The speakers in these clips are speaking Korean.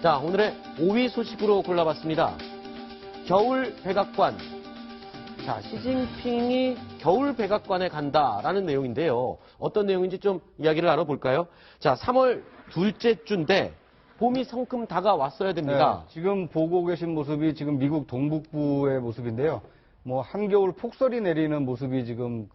자, 오늘의 5위 소식으로 골라봤습니다. 겨울 백악관. 자, 시진핑이 겨울 백악관에 간다라는 내용인데요. 어떤 내용인지 좀 이야기를 나눠볼까요? 자, 3월 둘째 주인데 봄이 성큼 다가왔어야 됩니다. 네, 지금 보고 계신 모습이 지금 미국 동북부의 모습인데요. 뭐 한겨울 폭설이 내리는 모습이 지금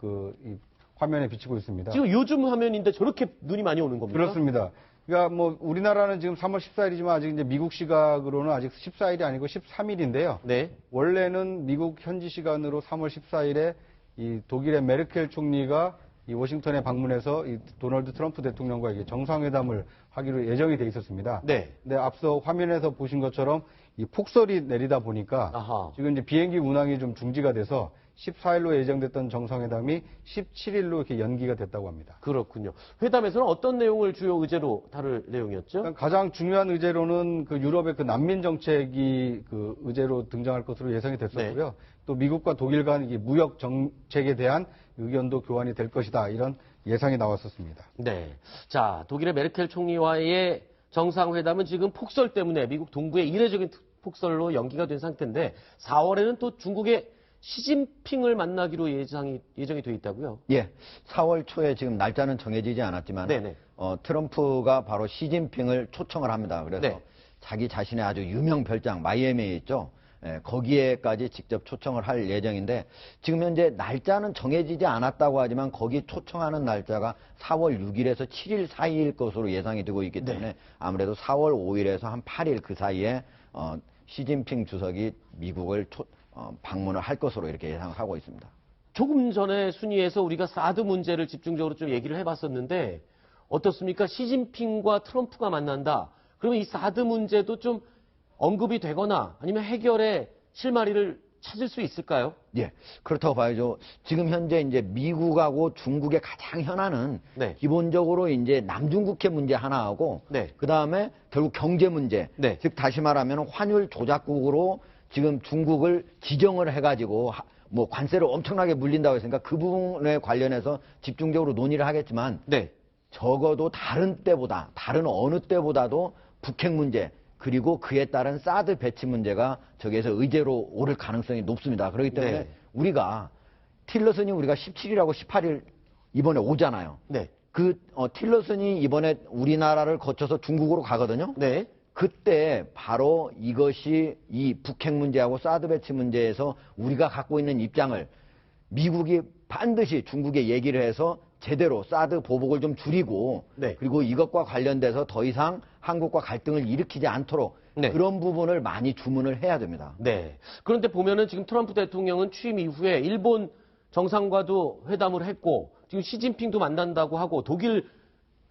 이 화면에 비치고 있습니다. 지금 요즘 화면인데 저렇게 눈이 많이 오는 겁니까? 그렇습니다. 그러니까 뭐 우리나라는 지금 3월 14일이지만 아직 이제 미국 시각으로는 아직 14일이 아니고 13일인데요. 네. 원래는 미국 현지 시간으로 3월 14일에 이 독일의 메르켈 총리가 이 워싱턴에 방문해서 이 도널드 트럼프 대통령과 이게 정상회담을 하기로 예정이 돼 있었습니다. 네. 근데 앞서 화면에서 보신 것처럼 이 폭설이 내리다 보니까 아하. 지금 이제 비행기 운항이 좀 중지가 돼서 14일로 예정됐던 정상회담이 17일로 이렇게 연기가 됐다고 합니다. 그렇군요. 회담에서는 어떤 내용을 주요 의제로 다룰 내용이었죠? 가장 중요한 의제로는 그 유럽의 그 난민 정책이 그 의제로 등장할 것으로 예상이 됐었고요. 네. 또 미국과 독일 간 무역 정책에 대한 의견도 교환이 될 것이다. 이런 예상이 나왔었습니다. 네. 자, 독일의 메르켈 총리와의 정상회담은 지금 폭설 때문에 미국 동부의 이례적인 폭설로 연기가 된 상태인데 4월에는 또 중국의 시진핑을 만나기로 예정이 돼 있다고요? 예, 4월 초에 지금 날짜는 정해지지 않았지만 네네. 트럼프가 바로 시진핑을 초청을 합니다. 그래서 네. 자기 자신의 아주 유명 별장 마이애미에 있죠. 예, 거기에까지 직접 초청을 할 예정인데 지금 현재 날짜는 정해지지 않았다고 하지만 거기 초청하는 날짜가 4월 6일에서 7일 사이일 것으로 예상이 되고 있기 때문에 네. 아무래도 4월 5일에서 한 8일 그 사이에 시진핑 주석이 미국을 방문을 할 것으로 이렇게 예상을 하고 있습니다. 조금 전에 순위에서 우리가 사드 문제를 집중적으로 좀 얘기를 해봤었는데 어떻습니까? 시진핑과 트럼프가 만난다. 그러면 이 사드 문제도 좀 언급이 되거나 아니면 해결의 실마리를 찾을 수 있을까요? 예, 그렇다고 봐야죠. 지금 현재 이제 미국하고 중국의 가장 현안은 네. 기본적으로 이제 남중국해 문제 하나하고 네. 그 다음에 결국 경제 문제. 네. 즉 다시 말하면 환율 조작국으로 지금 중국을 지정을 해가지고 뭐 관세를 엄청나게 물린다고 했으니까 그 부분에 관련해서 집중적으로 논의를 하겠지만 네. 적어도 다른 어느 때보다도 북핵 문제 그리고 그에 따른 사드 배치 문제가 저기에서 의제로 오를 가능성이 높습니다. 그렇기 때문에 네. 우리가 틸러슨이 우리가 17일하고 18일 이번에 오잖아요. 네. 틸러슨이 이번에 우리나라를 거쳐서 중국으로 가거든요. 네. 그때 바로 이것이 이 북핵 문제하고 사드 배치 문제에서 우리가 갖고 있는 입장을 미국이 반드시 중국에 얘기를 해서 제대로 사드 보복을 좀 줄이고 네. 그리고 이것과 관련돼서 더 이상 한국과 갈등을 일으키지 않도록 네. 그런 부분을 많이 주문을 해야 됩니다. 네. 그런데 보면은 지금 트럼프 대통령은 취임 이후에 일본 정상과도 회담을 했고 지금 시진핑도 만난다고 하고 독일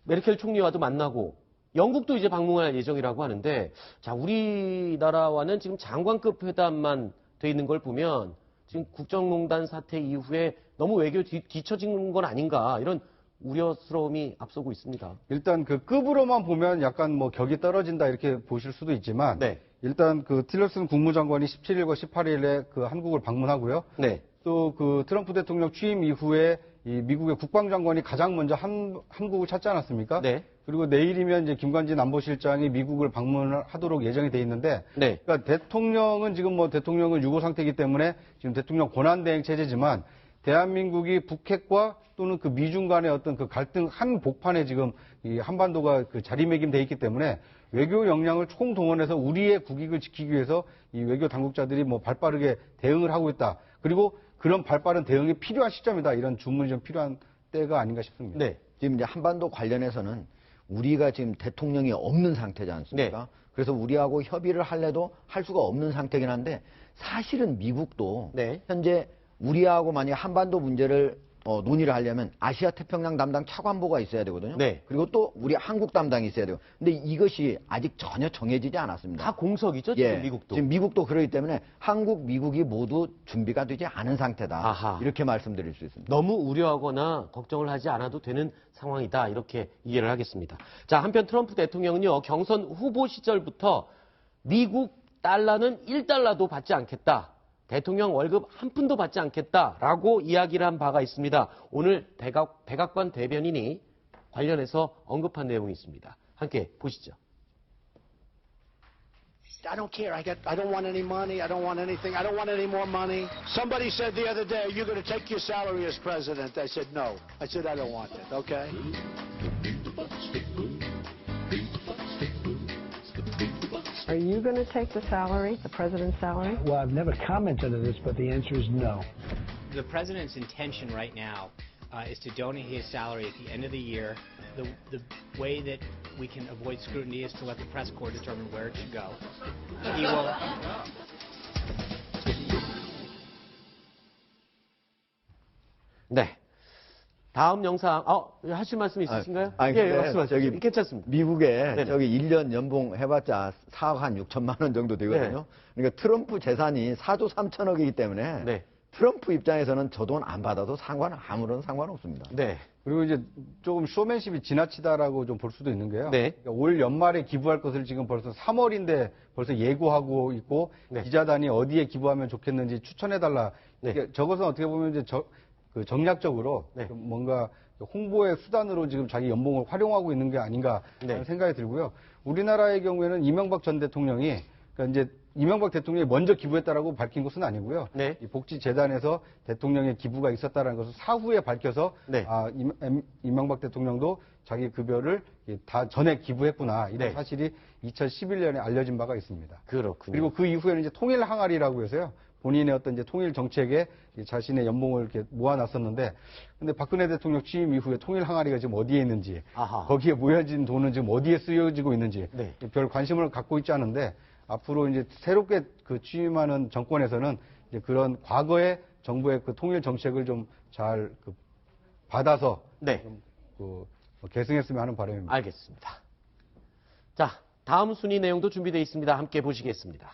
메르켈 총리와도 만나고 영국도 이제 방문할 예정이라고 하는데 자, 우리나라와는 지금 장관급 회담만 돼 있는 걸 보면 지금 국정농단 사태 이후에 너무 외교 뒤처진 건 아닌가 이런 우려스러움이 앞서고 있습니다. 일단 그 급으로만 보면 약간 뭐 격이 떨어진다 이렇게 보실 수도 있지만 네. 일단 그 틸러슨 국무장관이 17일과 18일에 그 한국을 방문하고요. 네. 또 그 트럼프 대통령 취임 이후에 이 미국의 국방장관이 가장 먼저 한국을 찾지 않았습니까? 네. 그리고 내일이면 이제 김관진 안보실장이 미국을 방문하도록 예정이 돼 있는데, 네. 그러니까 대통령은 지금 뭐 대통령은 유고 상태이기 때문에 지금 대통령 권한대행 체제지만 대한민국이 북핵과 또는 그 미중 간의 어떤 그 갈등 한 복판에 지금 이 한반도가 그 자리매김돼 있기 때문에 외교 역량을 총동원해서 우리의 국익을 지키기 위해서 이 외교 당국자들이 뭐 발빠르게 대응을 하고 있다. 그리고 그런 발빠른 대응이 필요한 시점이다. 이런 주문이 좀 필요한 때가 아닌가 싶습니다. 네. 지금 이제 한반도 관련해서는 우리가 지금 대통령이 없는 상태지 않습니까? 네. 그래서 우리하고 협의를 할래도 할 수가 없는 상태긴 한데 사실은 미국도 네. 현재 우리하고 만약 한반도 문제를 논의를 하려면 아시아 태평양 담당 차관보가 있어야 되거든요. 네. 그리고 또 우리 한국 담당이 있어야 돼요. 근데 이것이 아직 전혀 정해지지 않았습니다. 다 공석이죠, 지금 미국도. 지금 미국도 그러기 때문에 한국, 미국이 모두 준비가 되지 않은 상태다. 아하. 이렇게 말씀드릴 수 있습니다. 너무 우려하거나 걱정을 하지 않아도 되는 상황이다. 이렇게 이해를 하겠습니다. 자, 한편 트럼프 대통령은요, 경선 후보 시절부터 미국 달러는 1달러도 받지 않겠다. 대통령 월급 한 푼도 받지 않겠다라고 이야기를 한 바가 있습니다. 오늘 백악관 대변인이 관련해서 언급한 내용이 있습니다. 함께 보시죠. I don't care. I don't want any money. I don't want anything. I don't want any more money. Somebody said the other day, "Are you going to take your salary as president?" I said, "No." I said, "I don't want it." Okay. Are you going to take the salary, the president's salary? Well, I've never commented on this, but the answer is no. The president's intention right now is to donate his salary at the end of the year. The way that we can avoid scrutiny is to let the press corps determine where it should go. He will. 네. 다음 영상, 하실 말씀 있으신가요? 아니, 예, 근데 말씀하세요. 저기 괜찮습니다. 미국에 네네. 저기 1년 연봉 해봤자 4억 한 6천만 원 정도 되거든요. 그러니까 트럼프 재산이 4조 3천억이기 때문에 네. 트럼프 입장에서는 저 돈 안 받아도 아무런 상관없습니다. 네. 그리고 이제 조금 쇼맨십이 지나치다라고 좀 볼 수도 있는 게요. 네. 그러니까 올 연말에 기부할 것을 지금 벌써 3월인데 벌써 예고하고 있고 네. 기자단이 어디에 기부하면 좋겠는지 추천해달라. 네. 그러니까 저것은 어떻게 보면 이제 그 정략적으로 네. 좀 뭔가 홍보의 수단으로 지금 자기 연봉을 활용하고 있는 게 아닌가 하는 네. 생각이 들고요. 우리나라의 경우에는 이명박 전 대통령이 그러니까 이제 이명박 대통령이 먼저 기부했다라고 밝힌 것은 아니고요. 네. 이 복지재단에서 대통령의 기부가 있었다라는 것을 사후에 밝혀서 네. 이명박 대통령도 자기 급여를 다 전에 기부했구나 이런 네. 사실이 2011년에 알려진 바가 있습니다. 그렇군요. 그리고 그 이후에는 이제 통일 항아리라고 해서요. 본인의 어떤 이제 통일 정책에 자신의 연봉을 이렇게 모아놨었는데, 근데 박근혜 대통령 취임 이후에 통일 항아리가 지금 어디에 있는지, 아하. 거기에 모여진 돈은 지금 어디에 쓰여지고 있는지 네. 별 관심을 갖고 있지 않은데, 앞으로 이제 새롭게 그 취임하는 정권에서는 이제 그런 과거의 정부의 그 통일 정책을 좀 잘 받아서 네. 좀 계승했으면 하는 바람입니다. 알겠습니다. 자, 다음 순위 내용도 준비되어 있습니다. 함께 보시겠습니다.